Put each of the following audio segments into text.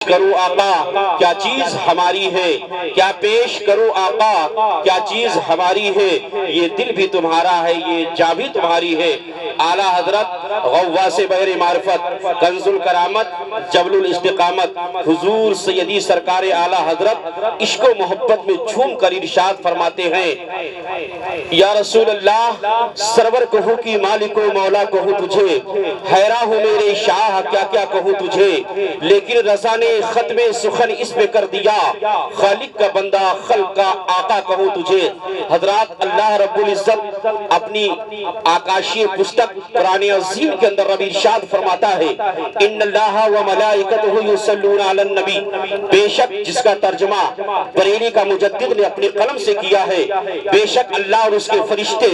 کرو آقا کیا چیز ہماری ہے، کیا پیش کرو آقا کیا چیز ہماری ہے، یہ دل بھی تمہارا ہے یہ جاں بھی تمہاری ہے۔ اعلیٰ حضرت غواث بحر معرفت، کنز الکرامت، جبل الاستقامت، حضور سیدی سرکار اعلیٰ حضرت عشق و محبت میں جھوم کر ارشاد فرماتے ہیں، یا رسول اللہ سرور کہوں کی مالک و مولا کہوں تجھے، حیران ہوں میرے شاہ کیا کیا کہوں تجھے، لیکن رضا نے ختم سخن اس پہ کر دیا، خالق کا بندہ خلق کا آقا کہوں تجھے۔ حضرات اللہ رب العزت اپنی آکاشی پستک قرآن عظیم کے اندر رب ارشاد فرماتا ہے، ان اللہ و ملائکتہ یصلون علی النبی، بے شک جس کا ترجمہ بریلی کا مجدد نے اپنے قلم سے کیا ہے، بے شک اللہ اور اس کے فرشتے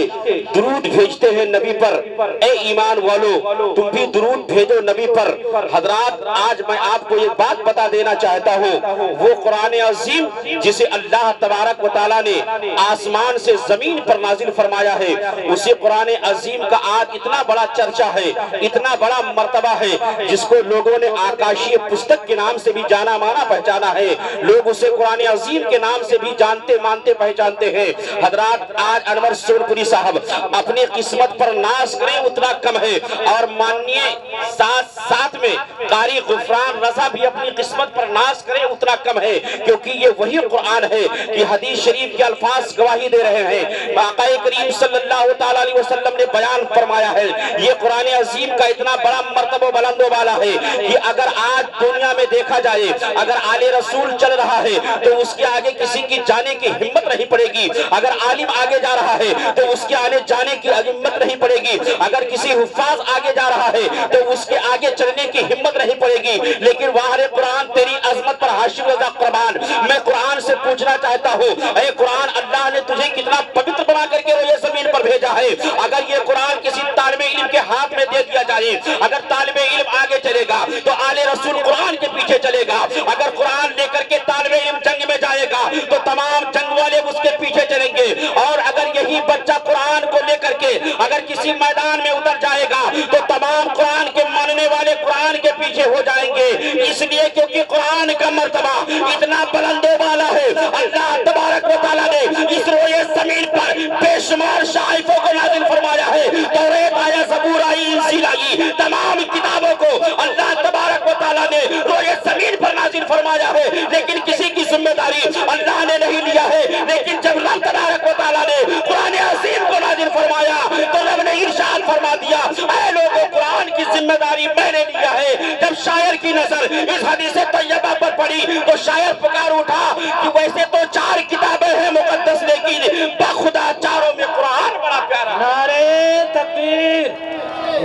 درود بھیجتے ہیں نبی پر، اے ایمان والو تم بھی درود بھیجو نبی پر۔ حضرات آج میں آپ کو ایک بات بتا دینا چاہتا ہوں، وہ قرآن عظیم جسے اللہ تبارک و تعالیٰ نے آسمان سے زمین پر نازل فرمایا ہے، اسی قرآن عظیم کا آج اتنا بڑا چرچہ ہے، اتنا بڑا مرتبہ ہے، جس کو لوگوں نے آکاشی پستک کے نام سے بھی جانا مانا پہچانا ہے، لوگ اسے قرآن عظیم کے نام سے بھی جانتے مانتے پہچانتے ہیں۔ حضرات آج انور سورپوری صاحب اپنی قسمت پر ناز کریں اتنا کم ہے، اور مانیے ساتھ میں قاری غفران رضا بھی اپنی قسمت پر ناز کریں اتنا کم ہے، کیونکہ یہ وہی قرآن ہے کہ حدیث شریف کے الفاظ گواہی دے رہے ہیں۔ آقا کریم صلی اللہ تعالیٰ علیہ وسلم نے بیان فرمایا ہے، یہ قرآن عظیم کا اتنا بڑا مرتبہ بلند و بالا ہے کہ اگر آج دنیا میں دیکھا جائے اگر آل رسول چل رہا ہے تو اس کے آگے کسی کی جانے کی ہمت نہیں پڑے گی، اگر عالم آگے جا رہا ہے تو اس کے آگے جانے کی ہمت نہیں پڑے گی، اگر کسی حفاظ آگے جا رہا ہے تو اس کے آگے چلنے کی ہمت نہیں پڑے گی، لیکن واہر قرآن تیری عظمت پر حاشر رضا قربان، میں قرآن سے پوچھنا چاہتا ہوں، اے قرآن اللہ نے تجھے کتنا پوتر بنا کر کے روئے زمین پر بھیجا ہے، اگر یہ قرآن کسی طالب علم کے ہاتھ میں دے دیا جائے، اگر طالب علم آگے چلے گا تو آل رسول قرآن کے پیچھے چلے گا، اگر قرآن لے کر کے طالب علم جنگ میں جائے گا تو تمام جنگ والے اس کے پیچھے چلیں گے، اور اگر یہی بچہ قرآن کو لے کر کے اگر کسی میدان میں اتر جائے گا تو تمام قرآن کے ماننے والے قرآن کے پیچھے ہو جائیں گے، اس لیے کیونکہ قرآن کا مرتبہ اتنا بلند و بالا ہے، اللہ تبارک و تعالیٰ نے اس روئے زمین پر بے شمار شائفوں کو نازل فرمایا ہے، توریت آیا زبور آئی انجیل آئی، تمام کتابوں کو اللہ تبارک و تعالیٰ نے روئے زمین پر نازل فرمایا ہے، لیکن کسی کی ذمہ داری اللہ نے نہیں لیا ہے، لیکن جب اللہ تبارک و تعالیٰ نے قرآن عظیم کو نازل فرمایا تو رب نے ارشاد فرما دیا، اے لوگوں قرآن کی ذمہ داری میں نے لیا ہے۔ جب شاعر کی نظر اس حدیث طیبہ پر پڑی تو شاعر پکار اٹھا کہ ویسے تو 4 کتابیں ہیں مقدس، لیکن بخدا چاروں میں قرآن بڑا پیارا۔ نعرہ تکبیر،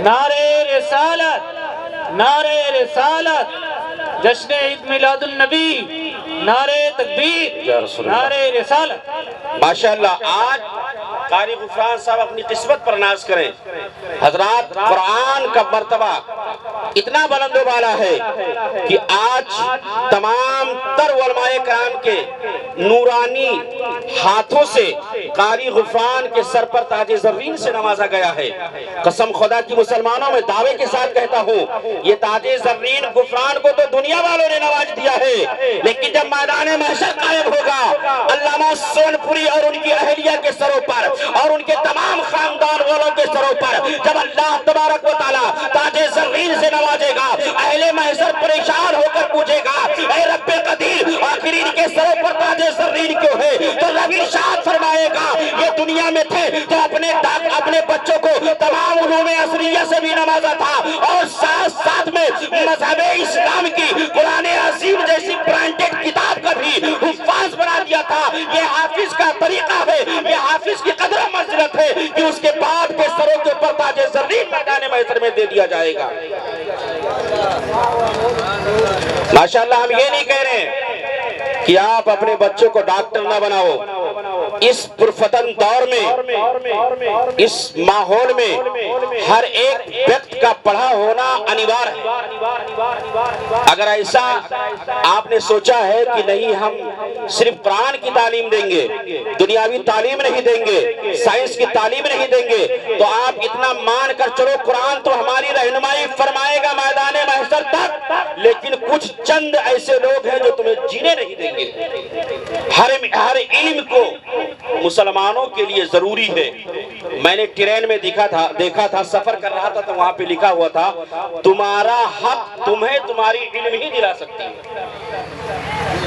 نعرہ رسالت، نعرہ رسالت، جشن عید میلاد النبی، نعرہ تکبیر، نعرہ رسالت۔ ماشاءاللہ آج قاری غفران صاحب اپنی قسمت پر ناز کریں۔ حضرات قرآن کا مرتبہ اتنا بلند و بالا ہے کہ آج تمام تر علماء کرام کے نورانی ہاتھوں سے قاری غفران کے سر پر تاج زرین سے نوازا گیا ہے۔ قسم خدا کی مسلمانوں میں دعوے کے ساتھ کہتا ہوں، یہ تاج زرین غفران کو تو دنیا والوں نے نواز دیا ہے، لیکن جب میدان محشر قائم ہوگا علامہ سونپوری اور ان کی اہلیہ کے سروں پر اور ان کے تمام خاندان والوں کے سروں پر جب اللہ تبارک و تعالیٰ تاج زرین سے نوازے گا، اہل محشر پریشان ہو کر پوچھے گا، اے رب قدیر آخر ان کے سروں پر تاج زرین کیوں ہے؟ تو رب ارشاد فرمائے گا، یہ دنیا میں تھے تو اپنے بچوں کو تمام علوم عصریہ سے بھی نوازا تھا، اور ساتھ میں مذہب اسلام کی قرآن عظیم جیسی برانڈڈ کتاب کا بھی حفاظ بنا دیا تھا۔ یہ حافظ کا طریقہ ہے، یہ حافظ کی قدر و منزلت ہے کہ اس کے باپ کے سروں کے اوپر تاج زرین میدان محشر میں دے دیا جائے گا۔ ماشاءاللہ ہم یہ نہیں کہہ رہے کہ آپ اپنے بچوں کو ڈاکٹر نہ بناؤ، اس پرفتن دور میں، اس ماحول میں ہر ایک وقت کا پڑھا ہونا انیوار ہے۔ اگر ایسا آپ نے سوچا ہے کہ نہیں ہم صرف قرآن کی تعلیم دیں گے، دنیاوی تعلیم نہیں دیں گے، سائنس کی تعلیم نہیں دیں گے، تو آپ اتنا مان کر چلو قرآن تو ہماری رہنمائی فرمائے گا میدان محشر تک، لیکن کچھ چند ایسے لوگ ہیں جو تمہیں جینے نہیں دیں گے۔ ہر علم کو مسلمانوں کے لیے ضروری ہے۔ میں نے ٹرین میں دیکھا تھا، سفر کر رہا تھا تو وہاں پہ لکھا ہوا تھا تمہارا حق تمہیں تمہاری علم ہی دلا سکتی ہے،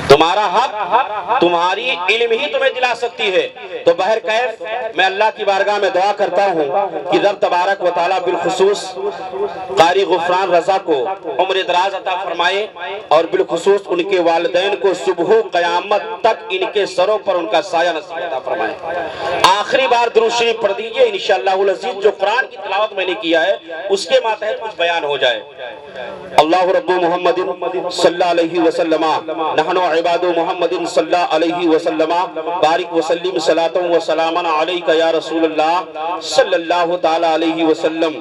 تمہارا حق تمہاری علم ہی تمہیں دلا سکتی ہے۔ تو بہرکیف میں اللہ کی بارگاہ میں دعا کرتا ہوں کہ رب تبارک و تعالیٰ بالخصوص قاری غفران رضا کو عمر دراز عطا فرمائے، اور بالخصوص ان کے والدین کو صبح قیامت تک ان کے سروں پر ان کا سایہ نصیب عطا فرمائے۔ آخری بار درود شریف پڑھ دیجئے انشاءاللہ العزیز، جو قرآن کی تلاوت میں نے کیا ہے اس کے ماتحت کچھ بیان ہو جائے۔ اللہ رب محمد صلی اللہ علیہ وسلم نحن عباد محمد صلی اللہ علیہ وسلم بارک وسلم صلاۃ و سلاما علیک یا رسول اللہ صلی اللہ تعالی علیہ وسلم۔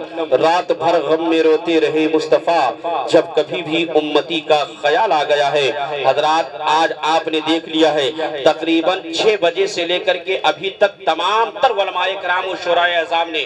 رات بھر غم میں روتے رہے مصطفیٰ، جب کبھی بھی امتی کا خیال آ گیا ہے۔ حضرات آج آپ نے دیکھ لیا ہے تقریباً 6 بجے سے لے کر کے ابھی تک تمام تر علماء کرام و شورائے اعظام نے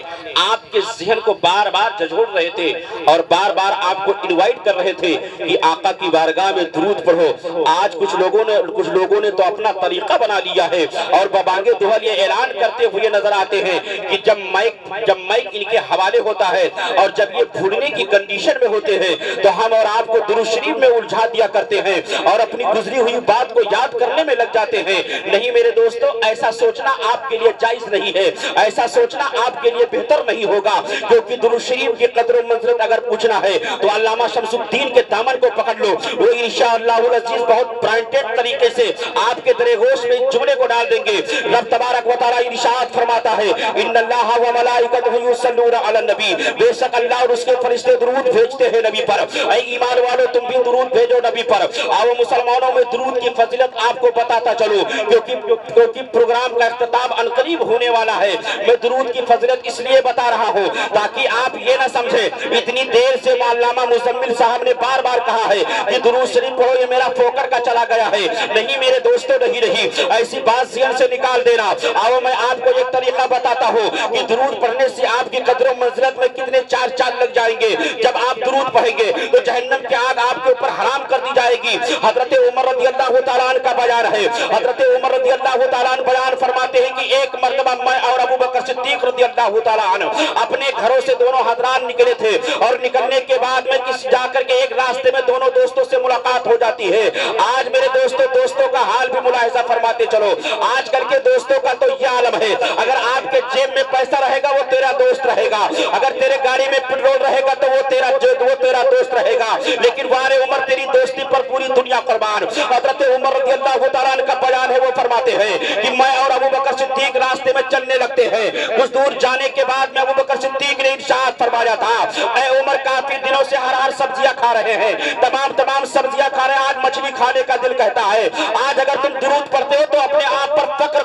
آپ کے ذہن کو بار بار جھنجھوڑ رہے تھے اور بار بار آپ کو انوائٹ کر رہے تھے کہ آقا کی بارگاہ میں درود پڑھو۔ آج کچھ لوگوں نے تو اپنا طریقہ بنا لیا ہے اور ببانگے دوہل یہ اعلان کرتے ہوئے نظر آتے ہیں کہ جب مائک ان کے حوالے ہوتا ہے اور جب یہ بھولنے کی کنڈیشن میں ہوتے ہیں تو ہم اور آپ کو درود شریف میں الجھا دیا کرتے ہیں اور اپنی گزری ہوئی بات کو یاد کرنے میں لگ جاتے ہیں۔ نہیں میرے دوستو، ایسا سوچنا آپ کے لیے جائز نہیں ہے، ایسا سوچنا آپ کے لیے بہتر نہیں ہوگا، کیونکہ درود شریف کی قدر و منزلت اگر پوچھنا ہے تو علامہ شمس الدین کے دامن کو پکڑ لو، وہ انشاءاللہ العزیز بہت برانڈڈ طریقے سے آپ کے درِ گوش میں جملے کو ڈال دیں گے۔ رب تبارک و تعالیٰ ارشاد فرماتا ہے ان اللہ و ملائکتہ یصلون علی النبی، بے شک اللہ اور اس کے فرشتے درود بھیجتے ہیں نبی پر۔ اے ایمان والو تم بھی درود بھیجو نبی پر۔ آؤ مسلمانوں میں درود کی فضیلت آپ کو بتاتا چلو، کیونکہ پروگرام کا اختتام عنقریب ہونے والا ہے۔ میں درود کی فضیلت اس لیے بتا رہا ہوں تاکہ آپ یہ نہ سمجھیں اتنی دیر سے علامہ مزمل صاحب نے بار بار کہا ہے کہ درود شریف پڑھو یہ میرا فوکر کا چلا گیا ہے۔ نہیں میرے دوستو، نہیں رہی ایسی بات ذہن سے نکال دینا۔ آؤ میں آپ کو ایک طریقہ بتاتا ہوں کہ درود پڑھنے سے آپ کی قدر و منزلت میں کتنے چار چاند لگ جائیں گے۔ جب آپ درود پڑھیں گے تو جہنم کی آگ آپ کے اوپر حرام کر دی جائے گی۔ حضرت عمر رضی اللہ تعالیٰ عنہ کا بیان ہے، حضرت عمر رضی اللہ تعالیٰ عنہ بیان فرماتے ہیں کہ ایک مرتبہ میں اور ابو بکر صدیق رضی اللہ تعالیٰ عنہ اپنے گھروں سے دونوں حضرات نکلے تھے، اور نکلنے کے بعد میں جا کر کے ایک راستے میں دونوں دوستوں سے ملاقات ہو جاتی ہے۔ آج میرے دوستوں کا حال بھی ملاحظہ فرماتے چلو۔ آج کل کے دوستوں کا تو یہ عالم ہے، اگر آپ کے جیب میں پیسہ رہے گا وہ تیرا دوست رہے گا، اگر تیرے گاڑی میں پیٹرول رہے گا تو وہ تیرا دوست رہے گا، لیکن وارے عمر تیری دوستی پر پوری دنیا قربان۔ حضرت عمر رضی اللہ تعالیٰ عنہ کا بیان ہے، وہ فرماتے ہیں کہ میں اور ابو بکر صدیق راستے میں چلنے لگتے ہیں۔ کچھ دور جانے کے بعد میں ابو بکر صدیق نے ارشاد فرمایا تھا، اے عمر کافی دنوں سے ہر سبزیاں کھا رہے ہیں، تمام سبزیاں کھا رہے ہیں، آج مچھلی کھانے کا دل کہتا ہے۔ آج اگر تم درود پڑھتے ہو تو اپنے آپ پر فخر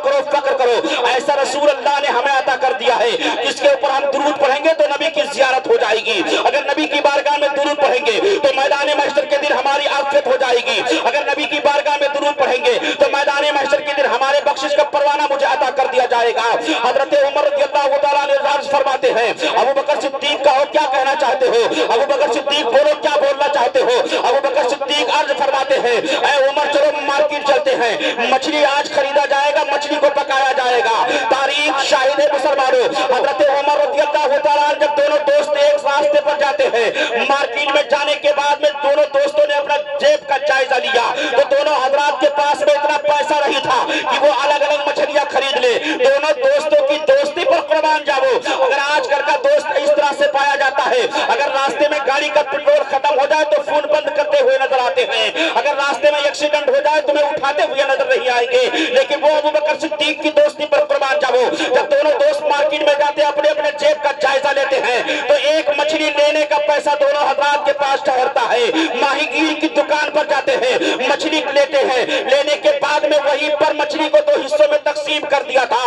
کرو، ایسا رسول اللہ نے ہمیں عطا کر دیا ہے جس کے اوپر ہم درود پڑھیں گے تو نبی کی زیارت ہو جائے گی۔ اگر نبی کی بارگاہ میں درود پڑھیں گے تو میدان محشر کے دن ہماری عافیت ہو جائے گی، اگر نبی کی بارگاہ میں درود پڑھیں گے تو میدان محشر کے دن ہمارے بخشش کا پروانہ مجھے عطا کر دیا جائے گا۔ حضرت عمر رضی اللہ تعالیٰ نے عرض فرماتے ہیں، ابو بکر صدیق کہو کیا کہنا چاہتے ہو؟ ابو بکر صدیق بولو کیا بولنا چاہتے ہو؟ ابو بکر صدیق عرض فرماتے ہیں، اے عمر چلو مارکیٹ چلتے ہیں، مچھلی آج خریدا جائے گا، مچھلی کو پکایا جائے گا۔ تاریخ شاہد ہے مسلمانوں، حضرت عمر رضی اللہ تعالیٰ جب دونوں دوست ایک راستے پر جاتے ہیں، مارکیٹ میں جانے کے بعد میں دونوں دوستوں نے اپنا جیب کا جائزہ لیا تو دونوں حضرات کے پاس میں اتنا پیسہ نہیں تھا کہ وہ الگ الگ مچھلیاں خرید لے۔ دونوں دوستوں کی دوستی پر قربان جاؤ۔ اگر آج کل کا دوست اس طرح سے پایا جاتا ہے، اگر راستے میں گاڑی کا پیٹرول ختم ہو جائے تو فون بند کرتے ہوئے نظر آتے ہیں، اگر راستے میں ایکسیڈنٹ ہو جائے تمہیں اٹھاتے ہوئے نظر نہیں آئیں گے، لیکن وہ ابو بکر صدیق کی دوستی پر قربان جاؤ۔ جب دونوں دوست مارکیٹ میں جاتے اپنے جیب کا جائزہ لیتے ہیں تو ایک مچھلی لینے کا پیسہ دونوں حضرات کے پاس ٹھہرتا ہے۔ ماہی گیری کی دکان پر جاتے ہیں، مچھلی لیتے ہیں، لینے کے بعد میں وہیں پر مچھلی کو 2 حصوں میں تقسیم کر دیا تھا۔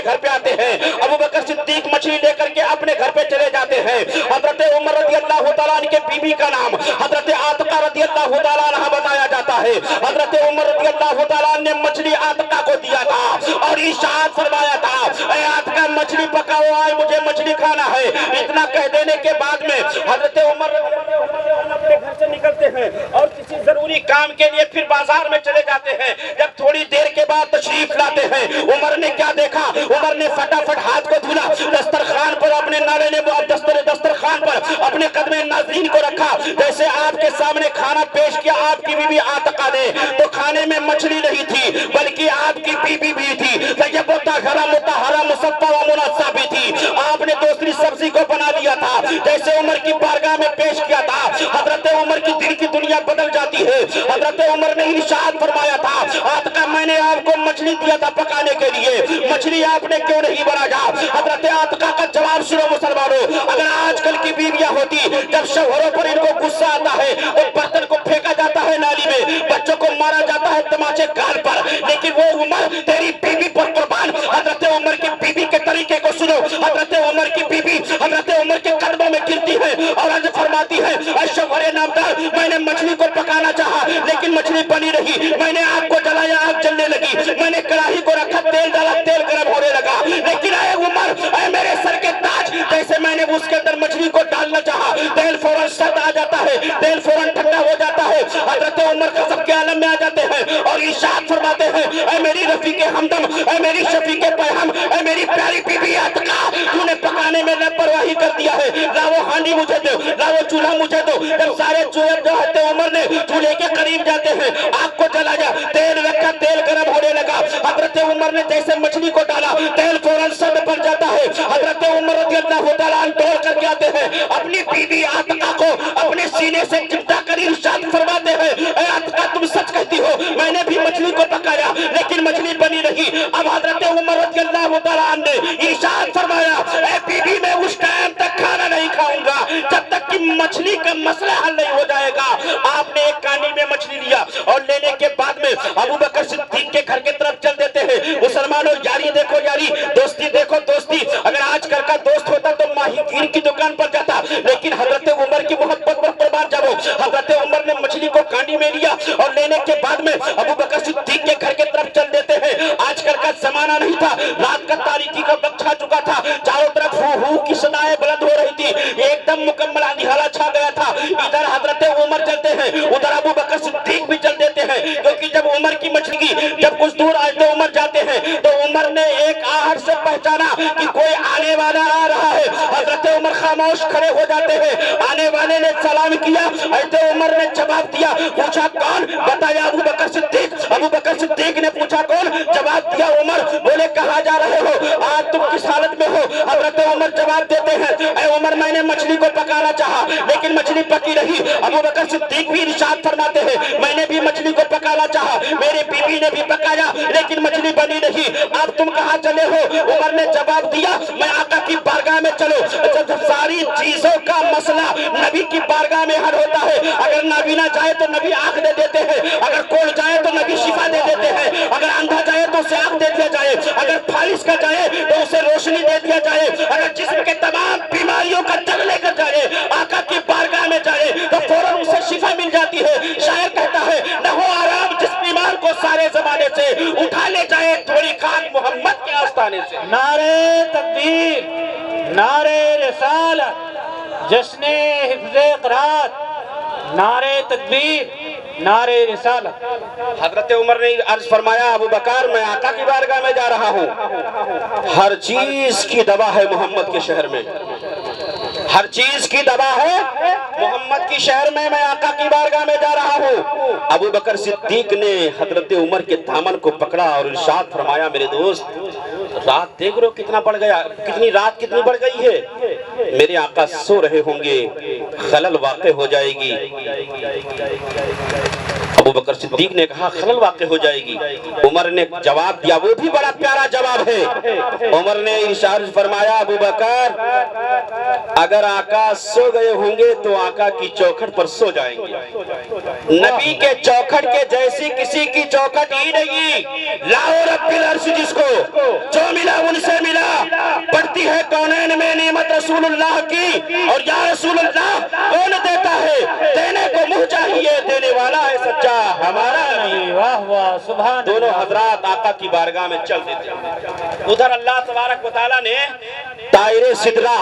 گھر پہ آتے ہیں، ابو بکر صدیق مچھلی لے کر کے اپنے گھر پہ چلے جاتے ہیں۔ حضرت عمر رضی اللہ تعالیٰ عنہ کے بیوی کا نام حضرت عاتقہ رضی اللہ تعالیٰ عنہ بتایا جاتا ہے۔ حضرت عمر رضی اللہ تعالیٰ عنہ نے مچھلی عاتقہ کو دیا تھا اور ارشاد فرمایا تھا، اے عاتقہ مچھلی پکاؤ، آئے مجھے مچھلی کھانا ہے۔ اتنا کہہ دینے کے بعد میں حضرت عمر اپنے گھر سے نکلتے ہیں اور کسی ضروری کام کے لیے پھر بازار میں چلے جاتے ہیں۔ جب تھوڑی دیر کے بعد تشریف لاتے ہیں، عمر نے کیا دیکھا؟ عمر نے فٹافٹ ہاتھ کو دھولا، دسترخوان پر اپنے نالے نے دسترخوان پر اپنے قدم ناظرین کو رکھا۔ جیسے آپ کے سامنے کھانا پیش کیا آپ کی بیوی عاتقہ نے، تو کھانے میں مچھلی نہیں تھی بلکہ آپ کی بیوی بھی تھی، طیبہ مطہرہ مصفہ و منسہ بھی تھی۔ آپ نے دوسری سبزی کو بنا لیا تھا۔ جیسے عمر کی بارگاہ میں پیش کیا تھا، حضرت عمر کی دل کی دنیا بدل جاتی ہے۔ حضرت عمر نے ارشاد فرمایا تھا، عاتقہ میں نے آپ کو مچھلی دیا تھا پکانے کے لیے، مچھلی آپ نے کیوں نہیں بنایا؟ حضرت عاتقہ کا جواب سنو مسلمانوں، اگر آج کل کی بیویاں ہوتی، جب شوہروں پر ان کو غصہ آتا ہے وہ برتن کو پھینکا جاتا ہے نالی میں، بچوں کو مارا جاتا ہے تماچے گال پر، لیکن وہ عمر تیری بیوی پر قربان۔ حضرت عمر کی بیوی کے طریقے کو سنو، حضرت عمر کی بیوی حضرت عمر کے قدموں میں گرتی ہے اور عرض فرماتی ہے، اے شوہر نامدار، میں نے مچھلی کو پکانا چاہا لیکن مچھلی بنی رہی، میں نے آگ کو جلایا آگ جلنے لگی، میں نے کڑاہی کو رکھا تیل ڈالا تیل گرم ہونے لگا، لیکن اے عمر، اے میرے سر کے تاج، جیسے میں نے اس کے اندر مچھلی کو ڈالنا چاہا تیل فوراً سرد آ جاتا ہے، تیل فوراً ٹھنڈا ہو جاتا ہے۔ حضرت عمر غضب کے عالم میں آ جاتے ہیں اور ارشاد فرماتے ہیں، اے میری رفیق ہمدم، اے میری شفیق پیغام، اے میری پیاری بیوی عاتقہ، تو نے پکانے میں لاپرواہی کر دیا ہے، لا وہ ہانڈی مجھے دو، لا وہ چولہا مجھے دو۔ جب سارے چولہے جو حضرت عمر نے چولہے کے قریب جاتے ہیں، آگ کو جلایا، تیل رکھا، تیل گرم ہونے لگا، حضرت عمر نے جیسے مچھلی کو ڈالا تیل فوراً سرد پڑ جاتا ہے۔ حضرت عمر رضی اللہ تعالیٰ عنہ دوڑ کر کے آتے ہیں، اپنی بیوی عاتقہ کو اپنے سینے سے چمٹا کر ارشاد فرماتے ہیں، اے عاتقہ تم سچ کہتی ہو، میں نے بھی مچھلی کو پکایا لیکن مچھلی بنی رہی۔ اب حضرت عمر رضی اللہ تعالیٰ عنہ نے ارشاد فرمایا، اے بیوی میں اس ٹائم تک کھانا نہیں کھاؤں گا جب تک کہ مچھلی کا مسئلہ حل نہیں ہو جائے گا۔ آپ نے ایک کانی میں مچھلی لیا اور لینے کے بعد میں ابو بکر صدیق کے گھر کی طرف چل دیتے ہیں۔ مسلمانوں، یاری دیکھو یاری، دوستی دیکھو دوستی۔ اگر آج کل کا دوست ہوتا تو ماہی گیر کی دکان پر جاتا، لیکن حضرت عمر کی محبت پر قربان جاؤ، حضرت عمر نے مچھلی کو کانڈی میں لیا اور لینے کے بعد میں ابو بکر صدیق کے گھر کی طرف چل دیتے ہیں۔ آج کل کا زمانہ نہیں تھا، رات کا تاریکی کا وقت چھا چکا تھا، چاروں طرف ہو ہو کی صدائیں بلند ہو رہی تھی، ایک دم مکمل اندھیرا چھا گیا تھا۔ ادھر حضرت عمر چلتے ہیں، ادھر ابو بکر صدیق بھی چل دیتے ہیں، کیونکہ جب عمر کی مچھلی کی جب کچھ دور حضرت عمر جاتے ہیں تو عمر نے ایک آہٹ سے پہچانا کہ کوئی آنے والا آ رہا ہے۔ حضرت عمر خاموش کھڑے ہو جاتے ہیں، آنے والے نے سلام کیا، حضرت عمر نے جواب دیا، پوچھا کون؟ بتایا ابو بکر صدیق۔ ابو بکر صدیق نے پوچھا کون؟ جواب دیا عمر۔ بولے کہاں جا رہے ہو؟ آج تم کس حالت میں ہو؟ حضرت عمر جواب دیتے ہیں، اے عمر میں نے مچھلی کو پکانا چاہا لیکن مچھلی پکی رہی۔ ابو بکر صدیق بھی ارشاد فرماتے ہیں، میں نے بھی مچھلی کو پکانا چاہا، میری بیوی نے بھی پکایا لیکن مچھلی بنی نہیں۔ اب تم کہاں چلے ہو؟ عمر نے جواب دیا، میں آقا کی بارگاہ میں چلو۔ جب ساری چیزوں کا مسئلہ نبی کی بارگاہ میں حل ہوتا ہے، اگر نابینا جائے تو نبی آنکھ دے دیتے ہیں، اگر کوڑ جائے تو نبی شفا دے دیتے ہیں، اگر اندھا جائے تو اسے آنکھ دے دیا جائے، اگر فالس کا جائے تو اسے روشنی دے دیا جائے، اگر جسم کے تمام بیماریوں کا جگ لے کر جائے آقا کی بارگاہ میں جائے تو فوراً اسے شفا مل جاتی ہے۔ شاعر کہتا ہے، نہ ہو آرام جس بیمار کو سارے زمانے سے، اٹھا لے جائے تھوڑی خاک محمد کے آستانے سے۔ نعرے تکبیر، نعرے رسالت، جشن حفظ قرآن، نعرے تکبیر، نعرے رسالت۔ حضرت عمر نے عرض فرمایا، ابو بکر میں آقا کی بارگاہ میں جا رہا ہوں، ہر چیز کی دوا ہے محمد کے شہر میں، ہر چیز کی دوا ہے محمد کی شہر میں، میں آقا کی بارگاہ میں جا رہا ہوں۔ ابو بکر صدیق نے حضرت عمر کے دامن کو پکڑا اور ارشاد فرمایا، میرے دوست رات دیکھ رہو کتنا بڑھ گیا، کتنی رات کتنی بڑھ گئی ہے، میرے آقا سو رہے ہوں گے، خلل واقع ہو جائے گی۔ ابو بکر صدیق نے کہا خلل واقع ہو جائے گی۔ عمر نے جواب دیا، وہ بھی بڑا پیارا جواب ہے۔ عمر نے ارشاد فرمایا ابو بکر اگر آقا سو گئے ہوں گے تو آقا کی چوکھٹ پر سو جائیں گے، نبی کے چوکھٹ کے جیسی کسی کی چوکھٹ ہی نہیں۔ لاؤ رب العرش جس کو جو ملا ان سے ملا، پڑتی ہے کونین میں نعمت رسول اللہ کی، اور یا رسول اللہ کون دیتا ہے، دینے کو منہ چاہیے، دینے والا ہے سچا ہمارا نہیں۔ واہ واہ سبحان دونوں اللہ۔ حضرات آقا کی بارگاہ میں چل دیتے ہیں۔ ادھر اللہ تبارک و تعالیٰ نے طائر سدرہ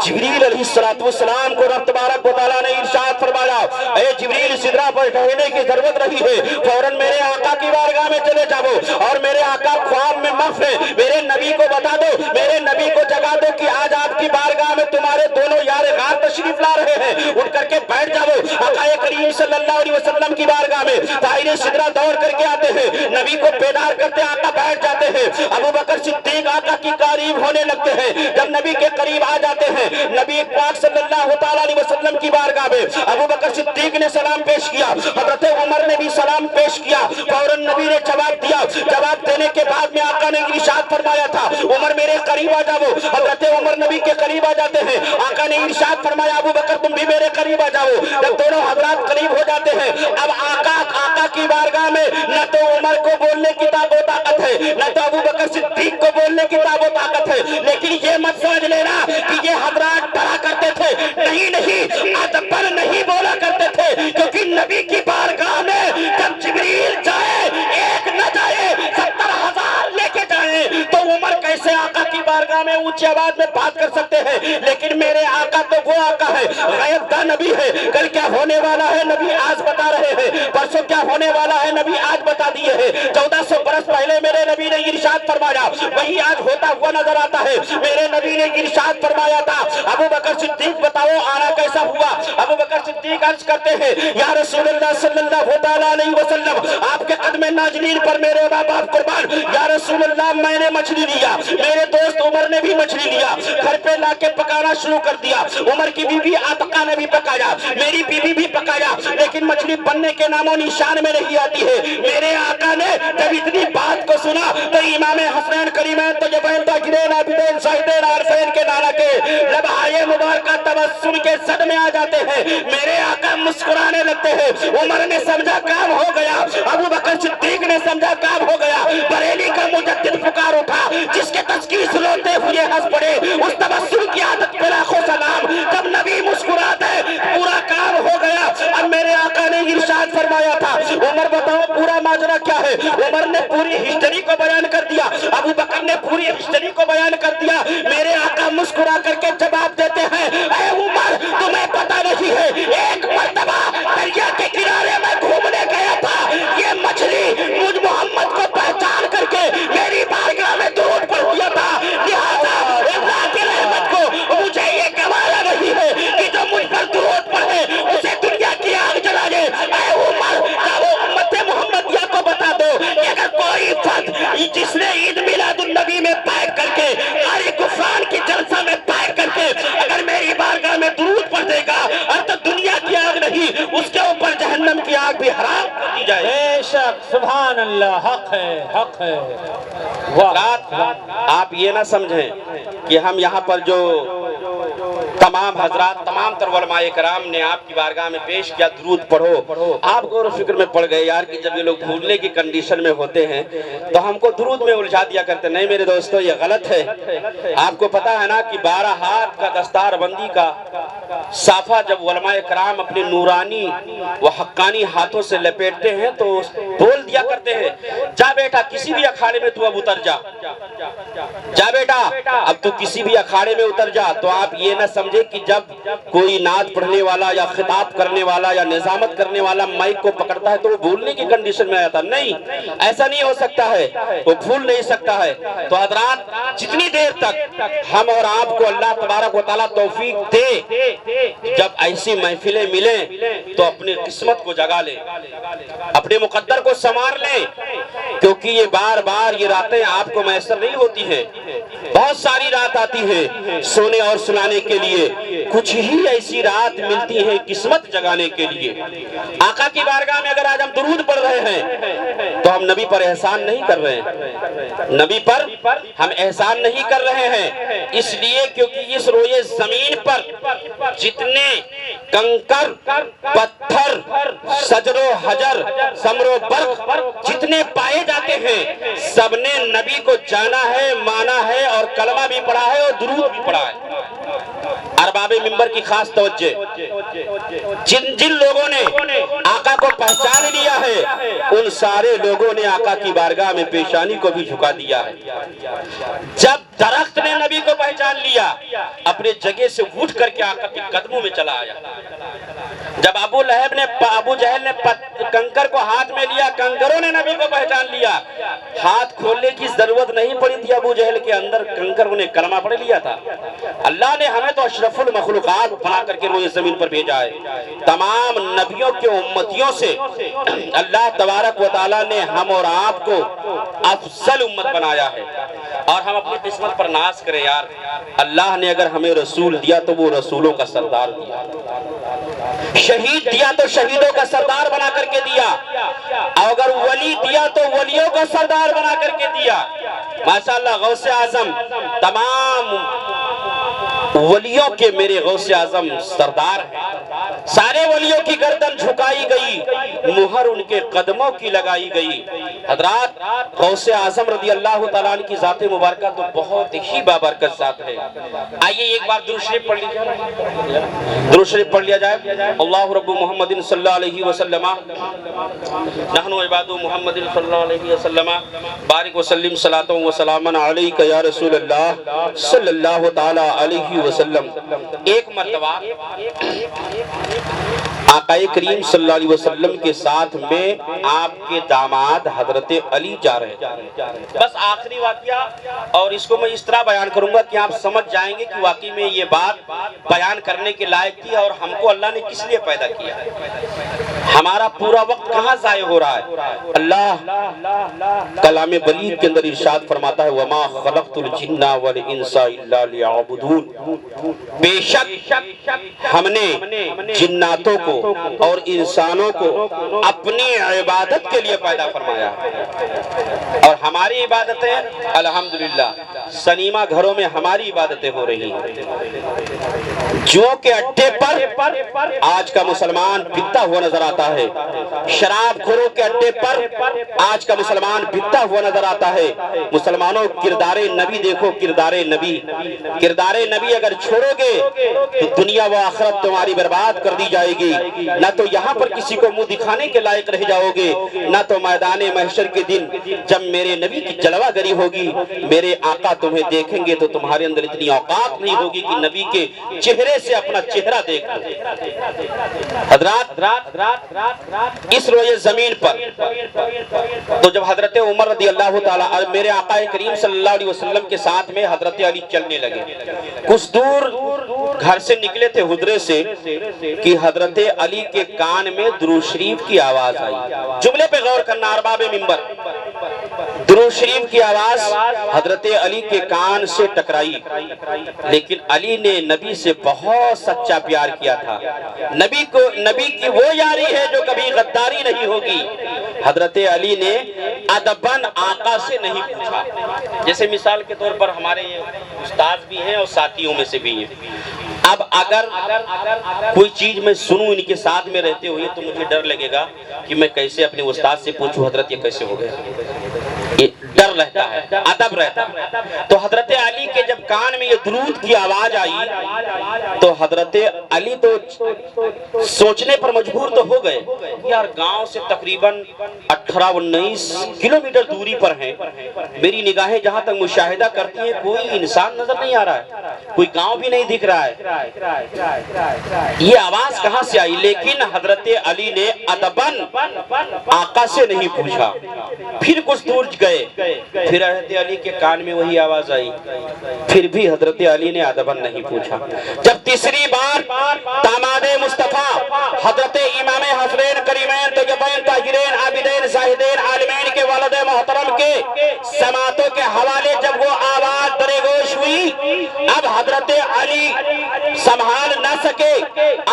جبریل علیہ السلام کو رب تبارک و تعالیٰ نے ارشاد فرمایا اے جبریل سدرہ پر ٹھہرنے کی ضرورت رہی ہے، فوراً میرے آقا کی بارگاہ میں چلے جاؤ، اور میرے آقا خواب میں مخف ہے، میرے نبی کو بتا دو، میرے نبی کو جگا دو کہ آج آپ کی بارگاہ میں تمہارے دونوں یار غار تشریف لا رہے ہیں، اٹھ کر کے بیٹھ جاؤ۔ آقا کریم صلی اللہ علیہ وسلم کی بارگاہ میں طائر سدرہ دوڑ کر کے آتے ہیں، نبی کو بیدار کرتے آقا بیٹھ جاتے ہیں۔ ابو بکر صدیق آقا کی قریب ہونے لگتے ہیں، جب نبی کے قریب آ جاتے ہیں، نبی پاک صلی اللہ تعالیٰ علیہ وسلم کی بارگاہ میں ابو بکر صدیق نے سلام پیش کیا، حضرت عمر نے بھی سلام پیش کیا، فوراً نبی نے جواب دیا۔ جواب دینے کے بعد میں آقا نے ارشاد فرمایا تھا عمر میرے قریب آ جاؤ، حضرت عمر نبی کے قریب آ جاتے ہیں، آقا نے ارشاد فرمایا ابو بکر تم بھی میرے قریب آ جاؤ۔ جب دونوں حضرات قریب ہو جاتے ہیں، اب آقا کی بارگاہ میں نہ تو عمر کو بولنے کی طاقت ہے، نہ تو ابو بکر صدیق کو بولنے کی طاقت ہے، لیکن یہ مت سمجھ لینا کہ یہ حضرات ڈرا کرتے تھے، نہیں ادبر نہیں بولا کرتے تھے، کیونکہ نبی کی بارگاہ میں جب جبریل جائے ایک نہ جائے 70,000 لے کے جائے تو عمر کیسے آقا کی بارگاہ میں اونچی آواز میں بات کر سکتے ہیں؟ لیکن میرے آقا تو وہ آقا ہے، غیب داں نبی ہے، کل کیا ہونے والا ہے نبی آج بتا رہے ہیں، پرسوں کیا ہونے والا ہے نبی آج بتا دیے ہیں۔ 1400 برس پہلے میرے نبی نے ارشاد فرمایا وہی آج ہوتا ہوا نظر آتا ہے۔ میرے نبی نے ارشاد فرمایا تھا ابو بکر صدیق بتاؤ آنا کیسا ہوا؟ ابو بکر صدیق عرض کرتے ہیں یا رسول اللہ صلی اللہ تعالیٰ علیہ وسلم آپ کے قدم ناجنین پر میرے ماں باپ قربان، یا رسول اللہ میں نے مچھلی لیا، میرے دوست عمر نے بھی مچھلی لیا، گھر پہ لا کے پکانا شروع کر دیا، عمر کی بیوی عاتقہ نے بھی پکایا، میری بیوی بھی پکایا، لیکن مچھلی بننے کے نام و نشان میں نہیں آتی ہے۔ میرے آقا نے جب اتنی بات کو سنا تو امام حسنین کریمین طیبین طاہرین عابدین شاہدین عارفین کے نانا کے لبہائے مبارکہ تبسم کے صدمے آ جاتے ہیں، میرے آقا مسکرانے لگتے ہیں۔ عمر نے سمجھا کام ہو گیا، ابو بکر صدیق نے سمجھا کام ہو گیا، بریلی کا مجدد پکار اٹھا جس کے تذکیر روتے ہوئے ہنس پڑے، اس تبسم کی عادت پہ لاکھوں سلام، جب نبی مسکراتے پورا کام ہو گیا۔ اب میرے آقا نے ارشاد فرمایا تھا عمر بتاؤ پورا ماجرا کیا ہے؟ عمر نے پوری ہسٹری کو بیان کر دیا، ابو بکر نے پوری ہسٹری کو بیان کر دیا۔ میرے آقا مسکرا کر کے جواب دیتے ہیں اے عمر تمہیں پتہ نہیں ہے ایک مرتبہ دریا کے کنارے میں گھومنے گیا تھا، یہ مچھلی مجھ محمد کو پہچان کر کے میری بارگاہ میں درود پڑھ دیا تھا، لہذا اللہ کی رحمت کو مجھے یہ گوارا نہیں ہے کہ جو مجھ پر درود پڑھے اسے دنیا کی آگ جلا دے۔ اے عمر وہ امت محمدیہ کو بتا دو کہ اگر کوئی فرد جس نے عید میلاد النبی میں بیٹھ کر کے قاری غفران کی جلسہ میں بیٹھ کر کے اگر میری بارگاہ میں درود پڑھ دے گا اور تو دنیا کی آگ نہیں اس کے اوپر جہنم کی آگ بھی حرام کر دی جائے۔ بے شک سبحان اللہ، حق ہے حق ہے۔ حضرات آپ یہ نہ سمجھیں کہ ہم یہاں پر جو تمام حضرات تمام تر علماء کرام نے آپ کی بارگاہ میں پیش کیا درود پڑھو، آپ غور و فکر میں پڑ گئے یار کہ جب یہ لوگ بھولنے کی کنڈیشن میں ہوتے ہیں تو ہم کو درود میں الجھا دیا کرتے۔ نہیں میرے دوستو یہ غلط ہے۔ آپ کو پتا ہے نا کہ 12 ہاتھ کا دستار بندی کا صافہ جب علماء کرام اپنے نورانی و حقانی ہاتھوں سے لپیٹتے ہیں تو بول دیا کرتے ہیں جا بیٹا کسی بھی اکھاڑے میں تو اب اتر جا، جا بیٹا اب تو کسی بھی اکھاڑے میں اتر جا۔ تو آپ یہ نہ سمجھے کہ جب کوئی نعت پڑھنے والا یا خطاب کرنے والا یا نظامت کرنے والا مائک کو پکڑتا ہے تو وہ بھولنے کی کنڈیشن میں آتا، نہیں ایسا نہیں ہو سکتا ہے، وہ بھول نہیں سکتا ہے۔ تو حضرات جتنی دیر تک ہم اور آپ کو اللہ تبارک و تعالیٰ توفیق دے جب ایسی محفلیں ملیں تو اپنی قسمت کو جگا لیں، اپنے مقدر کو سنوار لیں، کیونکہ یہ بار بار یہ راتیں آپ کو میسر نہیں ہوتی ہیں۔ بہت ساری رات آتی ہے سونے اور سلانے کے لیے، کچھ ہی ایسی رات ملتی ہے قسمت جگانے کے لیے۔ آقا کی بارگاہ میں اگر آج ہم درود پڑھ رہے ہیں تو ہم نبی پر احسان نہیں کر رہے ہیں، نبی پر ہم احسان نہیں کر رہے ہیں، اس لیے کیونکہ اس روئے زمین پر جتنے کنکر، پتھر، شجر و حجر، ثمر و برق جتنے پائے جاتے ہیں، سب نے نبی کو جانا ہے، مانا ہے اور کلمہ بھی پڑھا ہے اور درود بھی پڑھا ہے۔ ارباب منبر کی خاص توجہ، جن لوگوں نے آقا کو پہچان لیا ہے ان سارے لوگوں نے آقا کی بارگاہ میں پیشانی کو بھی جھکا دیا ہے۔ جب درخت نے نبی کو پہچان لیا، اپنے جگہ سے اٹھ کر کے آقا کے قدموں میں چلا آیا۔ جب ابو جہل نے کنکر کو ہاتھ میں لیا، کنکروں نے نبی کو پہچان لیا، ہاتھ کھولنے کی ضرورت نہیں پڑی تھی ابو جہل کے اندر، کنکروں نے کلمہ پڑھ لیا تھا۔ اللہ نے ہمیں تو اشرف المخلوقات بنا کر کے روئے زمین پر بھیجا ہے، تمام نبیوں کے امتیوں سے اللہ تبارک و تعالیٰ نے ہم اور آپ کو افضل امت بنایا ہے، اور ہم اپنی قسمت پر ناز کریں یار، اللہ نے اگر ہمیں رسول دیا تو وہ رسولوں کا سردار دیا، شہید دیا تو شہیدوں کا سردار بنا کر کے دیا، اور اگر ولی دیا تو ولیوں کا سردار بنا کر کے دیا۔ ماشاءاللہ غوث اعظم تمام ولیوں کے میرے غوث اعظم سردار ہیں، سارے ولیوں کی گردن جھکائی گئی، مہر ان کے قدموں کی لگائی گئی۔ حضرات غوث اعظم رضی اللہ تعالیٰ عنہ کی ذات مبارکہ تو بہت ہی بابرکت ذات ہے۔ آئیے ایک بار درود شریف پڑھ لیجیے، درود شریف پڑھ لیا جائے۔ اللہ رب محمد صلی اللہ علیہ وسلم، نحن عباد محمد صلی اللہ علیہ وسلم، بارک وسلم صلاۃ و سلام علیک یا رسول اللہ صلی اللہ تعالی علیہ وسلم۔ ایک مرتبہ آقا کریم صلی اللہ علیہ وسلم کے ساتھ میں آپ کے داماد حضرت علی جا رہے ہیں، بس آخری واقعہ، اور اس کو میں اس طرح بیان کروں گا کہ آپ سمجھ جائیں گے کہ واقعی میں یہ بات بیان کرنے کے لائق تھی، اور ہم کو اللہ نے کس لیے پیدا کیا ہے، ہمارا پورا وقت کہاں ضائع ہو رہا ہے۔ اللہ کلام بلیغ کے اندر ارشاد فرماتا ہے وَمَا خَلَقْتُ الْجِنَّ وَالْإِنسَ إِلَّا لِيَعْبُدُونَ، بے شک ہم نے جناتوں کو اور انسانوں کو اپنی عبادت کے لیے پیدا فرمایا، اور ہماری عبادتیں الحمدللہ سنیما گھروں میں ہماری عبادتیں ہو رہی ہیں۔ جو کے اڈے پر آج کا مسلمان بکتا ہوا نظر آتا ہے، شراب خوروں کے اڈے پر آج کا مسلمان بکتا ہوا نظر آتا ہے۔ مسلمانوں کردار نبی دیکھو، کردار نبی اگر چھوڑو گے تو دنیا و آخرت تمہاری برباد کر دی جائے گی، نہ تو یہاں پر کسی کو منہ دکھانے کے لائق رہ جاؤ گے، نہ تو میدان محشر کے دن جب میرے نبی کی جلوہ گری ہوگی، میرے آقا تمہیں دیکھیں گے تو تمہارے اندر اتنی اوقات نہیں ہوگی کہ نبی کے چہرے سے اپنا چہرہ دیکھ لو۔ حضرات اس روئے زمین پر تو جب حضرت عمر رضی اللہ تعالیٰ میرے آقا کریم صلی اللہ علیہ وسلم کے ساتھ میں حضرت علی چلنے لگے، کچھ دور گھر سے نکلے تھے حضرے سے کہ حضرت علی کے کان میں درود شریف کی آواز آئی۔ جملے پہ غور کرنا ارباب منبر، درود شریف کی آواز حضرت علی کے کان سے ٹکرائی، لیکن علی نے نبی سے بہت سچا پیار کیا تھا، نبی کی وہ یاری ہے جو کبھی غداری نہیں ہوگی۔ حضرت علی نے ادباً آقا سے نہیں پوچھا، جیسے مثال کے طور پر ہمارے استاد بھی ہیں اور ساتھیوں میں سے بھی ہیں۔ اب اگر کوئی چیز میں سنوں ان کے ساتھ میں رہتے ہوئے تو مجھے ڈر لگے گا کہ میں کیسے اپنے استاد سے پوچھوں حضرت یہ کیسے ہو گیا، یہ ڈر رہتا ہے، ادب رہتا ہے۔ تو حضرت علی کے جب کان میں یہ درود کی آواز آئی تو حضرت علی تو سوچنے پر مجبور تو ہو گئے، یار گاؤں سے تقریباً 18-19 کلومیٹر دوری پر ہیں، میری نگاہیں جہاں تک مشاہدہ کرتی ہیں کوئی انسان نظر نہیں آ رہا ہے، کوئی گاؤں بھی نہیں دکھ رہا ہے، یہ آواز کہاں سے آئی؟ لیکن حضرت علی نے ادباً آقا سے نہیں پوچھا، پھر کچھ دور گئے، پھر حضرت علی کے کان میں وہی آواز آئی، پھر بھی حضرت علی نے ادباً نہیں پوچھا۔ جب تیسری بار داماد مصطفیٰ حضرت امام حسنین کریمین طیبین طاہرین عابدین زاہدین عالمین کے والد محترم کے سماعتوں کے حوالے جب وہ آواز درے گو ہوئی، اب حضرت علی سنبھال نہ سکے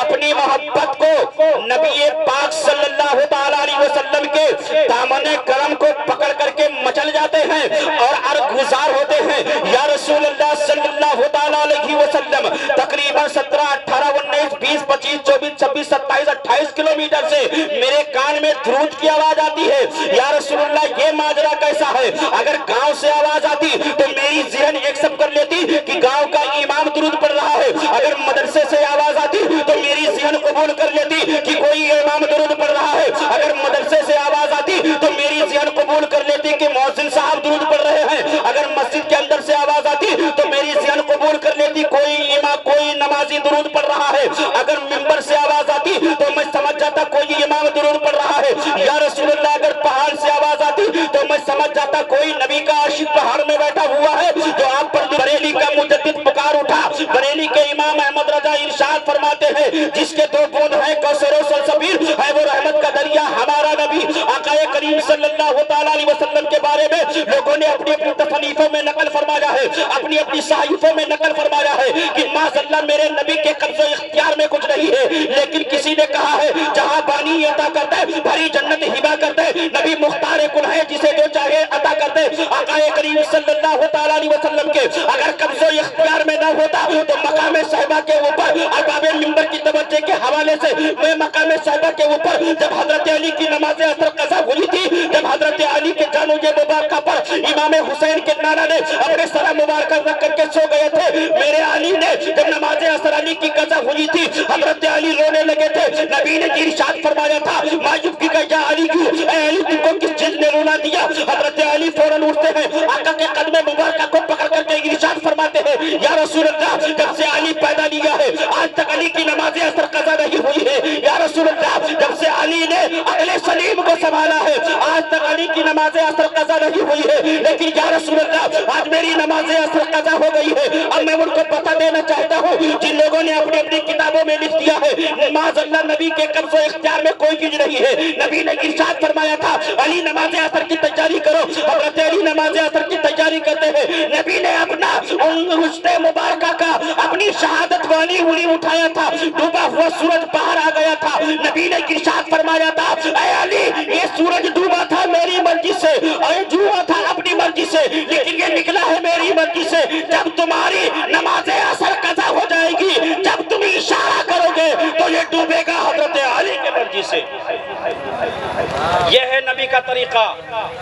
اپنی محبت کو، نبی پاک صلی اللہ تعالیٰ علیہ وسلم کے دامن کرم کو پکڑ کر کے مچل جاتے ہیں اور عرض گزار ہوتے ہیں، یا رسول اللہ صلی اللہ تعالیٰ علیہ وسلم تقریباً 17، 18، 19، 20، 25، 24، 26، 27، 28 کلومیٹر سے میرے کان میں درود کی آواز آتی ہے، یا رسول اللہ یہ ماجرا کیسا ہے؟ اگر گاؤں سے آواز آتی تو میری ذہن ایکسپٹ کر لیتی کہ گاؤں کا امام درود پڑھ رہا ہے، اگر مدرسے سے آواز آتی تو میری ذہن قبول کر لیتی کہ کوئی امام درود پڑھ رہا ہے، اگر مدرسے سے آواز آتی تو میری ذہن قبول کر لیتی کہ مؤذن صاحب درود پڑھ رہے ہیں، اگر مسجد کے اندر سے آواز آتی تو میری ذہن قبول کر لیتی کوئی امام کوئی نمازی درود پڑھ رہا ہے، اگر منبر سے آواز آتی تو میں سمجھ جاتا کوئی امام درود پڑھ رہا ہے، یا رسول اللہ اگر پہاڑ سے آواز آتی تو میں سمجھ جاتا کوئی نبی کا عاشق پہاڑ میں بیٹھا ہوا ہے جو آپ پر بریلی کا مجدد پکار اٹھا۔ بریلی کے امام احمد رضا ارشاد فرماتے ہیں جس کے دو بوند ہیں کوثر و سلسبیل، ہے وہ رحمت کا دریا ہمارا نبی۔ آقا کریم صلی اللہ تعالیٰ علیہ وسلم کے بارے میں لوگوں نے اپنی اپنی تصنیفوں میں نقل فرمایا ہے، اپنی اپنی صحائفوں میں نقل فرمایا ہے کہ ماذاللہ میرے نبی کے قبض و اختیار میں کچھ نہیں ہے، لیکن کسی نے کہا ہے جہاں بانی عطا کرتا ہے بھری جنت ہبا کرتا ہے، نبی مختار کن ہے جسے جو چاہے عطا کرتے۔ آقا کریم صلی اللہ تعالیٰ علیہ وسلم کے اگر قبض و اختیار میں نہ ہوتا تو مقام صحبہ کے اوپر ارباب منبر کی توجہ کے حوالے سے میں مقام صحبہ کے اوپر جب حضرت علی کی نماز اثر قضا ہوئی تھی، جب حضرت علی کے جانو جے مبارکہ پر امام حسین کے نانا نے اپنے سر مبارکہ رکھ کر کے سو گئے تھے، میرے علی نے جب نماز اثر علی کی قضا ہوئی تھی حضرت علی رونے لگے تھے، نبی نے ارشاد فرمایا تھا مایوب کی یا علی کیوں، اے علی تم کو کس چیز نے رونا دیا؟ حضرت علی فوراً اٹھتے ہیں، آقا کے قدم مبارکہ کو پکڑ کر کے ارشاد فرماتے ہیں یا رسول اللہ جب سے علی پیدا لیا ہے آج تک علی کی نماز اثر قضا نہیں ہوئی ہے، یا رسول اللہ جب سے علی نے عقل سلیم کو سنبھالا ہے آج تک علی کی نماز اثر قضا نہیں ہوئی ہے، لیکن یا رسول اللہ آج میری نماز اثر قضا ہو گئی ہے۔ اب میں ان کو پتہ دینا چاہتا ہوں جن لوگوں نے اپنی اپنی کتابوں میں لکھ دیا ہے معاذ اللہ نبی کے قبض و اختیار میں کوئی چیز نہیں ہے، نبی نے ارشاد فرمایا تھا علی نماز اثر کی تیاری کرو، حضرت علی نماز اثر کی تیاری کرتے ہیں، نبی نے اپنا رشتے مبارکہ کا اپنی شہادت والی انگلی اٹھایا تھا، ڈوبا ہوا سورج باہر آ گیا تھا، نبی نے ارشاد فرمایا تھا اے علی یہ سورج ڈوبا تھا میری مرضی سے اور ڈوبا تھا اپنی مرضی سے لیکن یہ نکلا ہے میری مرضی سے، جب تمہاری نماز اثر قضا ہو جائے گی جب تم اشارہ کرو گے تو یہ ڈوبے گا حضرت علی کی مرضی سے۔ یہ ہے نبی کا طریقہ،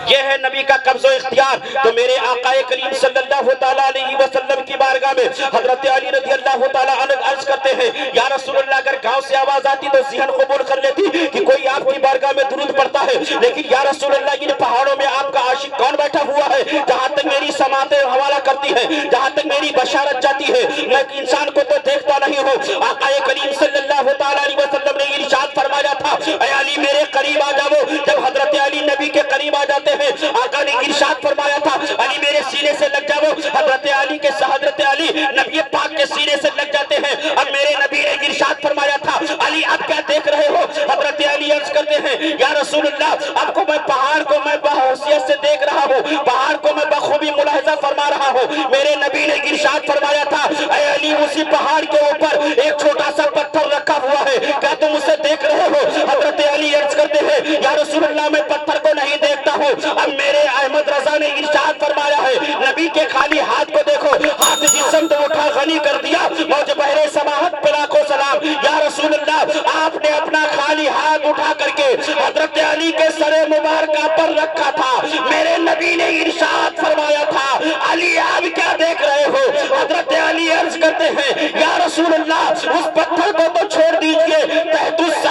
یہ ہے نبی کا قبض و اختیار۔ تو میرے آقا کریم صلی اللہ تعالیٰ علیہ وسلم کی بارگاہ میں حضرت علی رضی اللہ تعالیٰ عنہ عرض کرتے ہیں یا رسول اللہ اگر گاؤں سے آواز آتی تو ذہن قبول کر لیتی کہ کوئی آپ کی بارگاہ میں درود پڑھتا ہے، لیکن یا رسول اللہ ان پہاڑوں میں آپ کا عاشق کون بیٹھا ہوا ہے؟ جہاں تک میری سماعتیں حوالہ کرتی ہے، جہاں تک میری بشارت جاتی ہے، میں انسان کو تو دیکھتا نہیں ہوں۔ آقا کریم صلی اللہ تعالیٰ علیہ وسلم نے ارشاد فرمایا تھا اے علی میرے قریب آ جاؤ، جب حضرت علی نبی کے قریب آ جاتے ہیں آقا نے ارشاد فرمایا تھا علی میرے سینے سے لگ جاؤ، حضرت علی نبی پاک کے سینے سے لگ جاتے ہیں۔ اب میرے نبی نے ارشاد فرمایا تھا علی اب کیا دیکھ رہے ہو؟ حضرت علی عرض کرتے ہیں یا رسول اللہ اب کو میں پہاڑ کو میں بحیثیت سے دیکھ رہا ہوں، پہاڑ کو میں بخوبی ملاحظہ فرما رہا ہوں۔ میرے نبی نے ارشاد فرمایا تھا اے علی اسی پہاڑ کے اوپر ایک چھوٹا سا پتھر رکھا ہوا ہے، کیا تم اسے دیکھ رہے ہو؟ حضرت علی عرض کرتے ہیں یا رسول اللہ میں پتھر کو نہیں دیکھتا ہوں۔ اب میرے احمد رضا نے ارشاد فرمایا ہے نبی کے خالی ہاتھ کو دیکھو، ہاتھ جس سمت اٹھا غنی کر دیا، موج بحر سماحت پہ لاکھوں سلام۔ یا رسول اللہ آپ نے اپنا خالی ہاتھ اٹھا کر کے حضرت علی کے سر مبارکہ پر رکھا تھا، میرے نبی نے ارشاد فرمایا تھا علی آپ کیا دیکھ رہے ہو؟ حضرت علی عرض کرتے ہیں یا رسول اللہ اس پتھر کو تو چھوڑ دیجئے، تحت الثری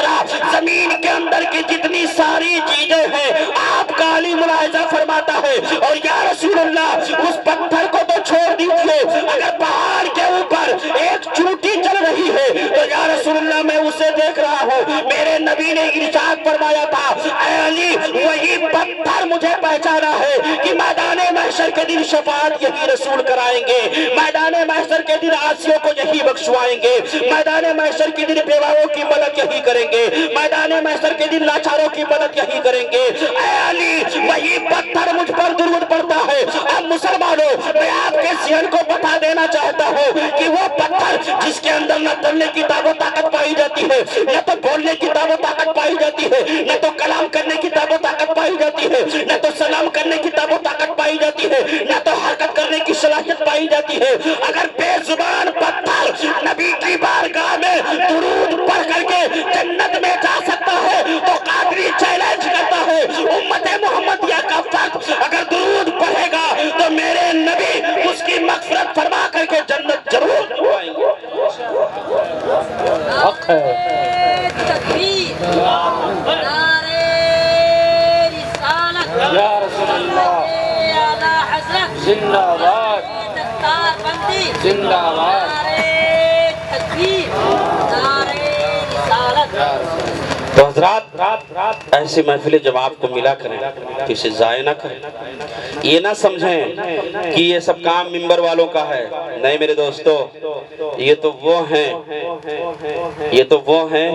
زمین کے اندر کی جتنی ساری چیزیں ہیں آپ کا علی ملاحظہ فرماتا ہے، اور یا رسول اللہ اس پتھر کو تو چھوڑ دیجئے اگر پہاڑ کے اوپر ایک چوٹی چل رہی ہے تو یا رسول اللہ میں اسے دیکھ رہا ہوں۔ میرے نبی نے ارشاد فرمایا تھا اے علی وہی پتھر مجھے پہچانا ہے کہ میدان محشر کے دن شفاعت یہی رسول کرائیں گے، میدان محشر کے دن عاصیوں کو یہی بخشوائیں گے، میدان محشر کے دن بیواؤں کی مدد یہی کریں گے، میدان محشر کے دن لاچاروں کی مدد یہی کریں گے۔ اے علی وہی پتھر مجھ پر درود پڑتا ہے، اب مسلمانوں میں آپ کے ذہن کو بتا دینا چاہتا ہوں کہ وہ پتھر جس کے اندر نہ چلنے کی طاقت پائی جاتی ہے، نہ تو بولنے کی طاقت پائی جاتی ہے، نہ تو کلام کرنے کی طاقت پائی جاتی ہے، نہ تو سلام کرنے کی طاقت پائی جاتی ہے، نہ تو حرکت کرنے کی صلاحیت پائی جاتی ہے، اگر بے زبان پتھر نبی کی بارگاہ میں درود پڑھ کر کے جنت میں جا سکتا ہے تو قادری چیلنج کرتا ہے امت محمدیہ کا فرد اگر درود پڑھے گا تو میرے نبی اس کی مغفرت فرما کر کے جنت ضرور دلوائیں گے۔ حق ہے۔ تکبیر، نعرہ رسالت، یا رسول اللہ، اعلیٰ حضرت، زندہ باد، دستار بندی، زندہ باد، نعرہ تکبیر، نعرہ رسالت۔ تو حضرات ایسی محفلیں جب آپ کو ملا کریں تو اسے ضائع نہ کریں، یہ نہ سمجھیں کہ یہ سب کام ممبر والوں کا ہے، نہیں میرے دوستو، یہ تو وہ ہیں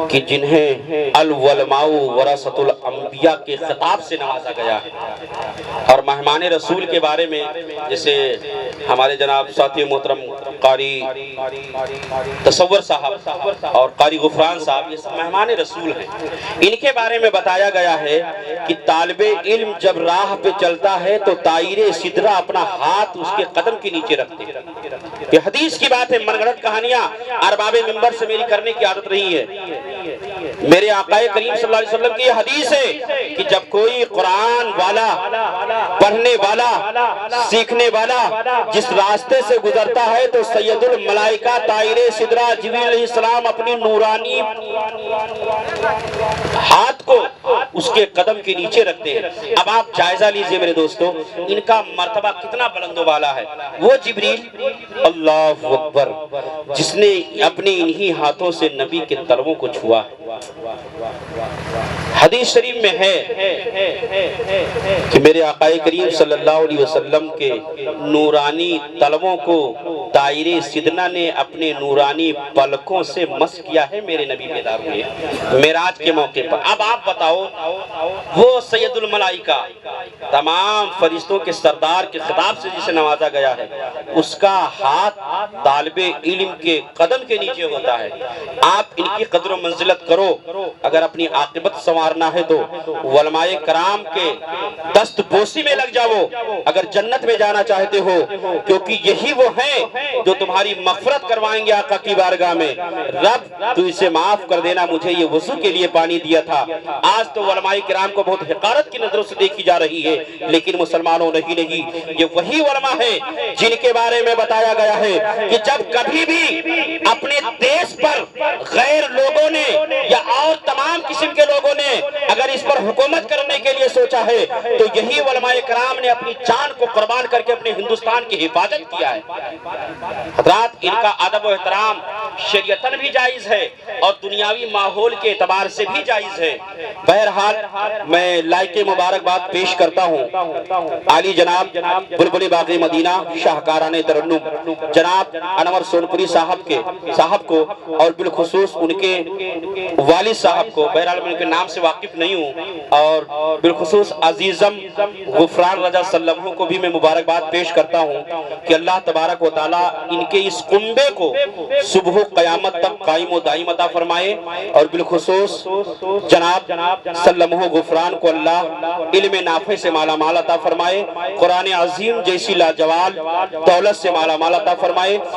کہ جنہیں العلماء ورثۃ الانبیاء کے خطاب سے نوازا گیا ہے۔ اور مہمان رسول کے بارے میں جیسے ہمارے جناب ساتھی محترم قاری تصور صاحب اور قاری غفران صاحب یہ سب مہمان رسول ہیں، ان کے بارے میں بتایا گیا ہے کہ طالب علم جب راہ پہ چلتا ہے تو طائر سدرہ اپنا ہاتھ اس کے قدم کے نیچے رکھتے ہیں۔ یہ حدیث کی بات ہے، من گھڑت کہانیاں ارباب ممبر سے میری کرنے کی عادت رہی ہے۔ میرے آقا کریم صلی اللہ علیہ وسلم کی یہ حدیث ہے کہ جب کوئی قرآن والا، پڑھنے والا، سیکھنے والا جس راستے سے گزرتا ہے تو سید الملائکہ طائر سدرہ جبریل علیہ السلام اپنی نورانی ہاتھ کو اس کے قدم کے نیچے رکھتے ہیں۔ اب آپ جائزہ لیجئے میرے دوستو، ان کا مرتبہ کتنا بلند و بالا ہے۔ وہ جبریل، اللہ اکبر، جس نے اپنے انہی ہاتھوں سے نبی کے تلووں کو چھوا۔ حدیث شریف میں ہے کہ میرے آقا کریم صلی اللہ علیہ وسلم کے نورانی تلووں کو طائر سدرہ نے اپنے نورانی پلکوں سے مس کیا ہے، میرے نبی بیدار ہوئے معراج کے موقع پر۔ اب آپ بتاؤ، وہ سید الملائکہ، تمام فرشتوں کے سردار کے خطاب سے جسے نوازا گیا ہے، اس کا ہاتھ طالب علم کے قدم کے نیچے ہوتا ہے۔ آپ ان کی قدر و منزلت کرو، اگر اپنی عاقبت سنوارنا ہے تو علماء کرام کے دست بوسی میں لگ جاؤ اگر جنت میں جانا چاہتے ہو، کیونکہ یہی وہ ہیں جو تمہاری مغفرت کروائیں گے آقا کی بارگاہ میں۔ رب تو اسے معاف کر دینا، مجھے یہ وضو کے لیے پانی دیا تھا۔ آج تو علماء کرام کو بہت حقارت کی نظروں سے دیکھی جا رہی ہے، لیکن مسلمانوں نہیں، یہ وہی علماء ہیں جن کے بارے میں بتایا گیا ہے کہ جب کبھی بھی اپنے دیش پر غیر لوگوں نے یا اور تمام قسم کے لوگوں نے اگر اس پر حکومت کرنے کے لیے سوچا ہے تو یہی علماء کرام نے اپنی جان کو قربان کر کے اپنے ہندوستان کی حفاظت کیا ہے۔ حضرات ان کا ادب و احترام شریعتاً بھی جائز ہے اور دنیاوی ماحول کے اعتبار سے بھی جائز ہے۔ بہرحال میں لائق مبارکباد پیش کرتا ہوں عالی جناب بلبل باغ مدینہ شاہکارانِ ترنم جناب انور سونپوری صاحب کو اور بالخصوص ان کے والد صاحب کو، بہرحال میں ان کے نام سے واقف نہیں ہوں، اور بالخصوص عزیزم غفران رضا سلمہ کو بھی میں مبارکباد پیش کرتا ہوں کہ اللہ تبارک و تعالیٰ ان کے اس کنبے کو صبح قیامت تک قائم و دائم عطا فرمائے، اور بالخصوص جناب سلمہ غفران کو اللہ علم نافع سے مالا مال عطا فرمائے، قرآن عظیم جیسی لاجوال دولت سے مالا مال عطا فرمائے۔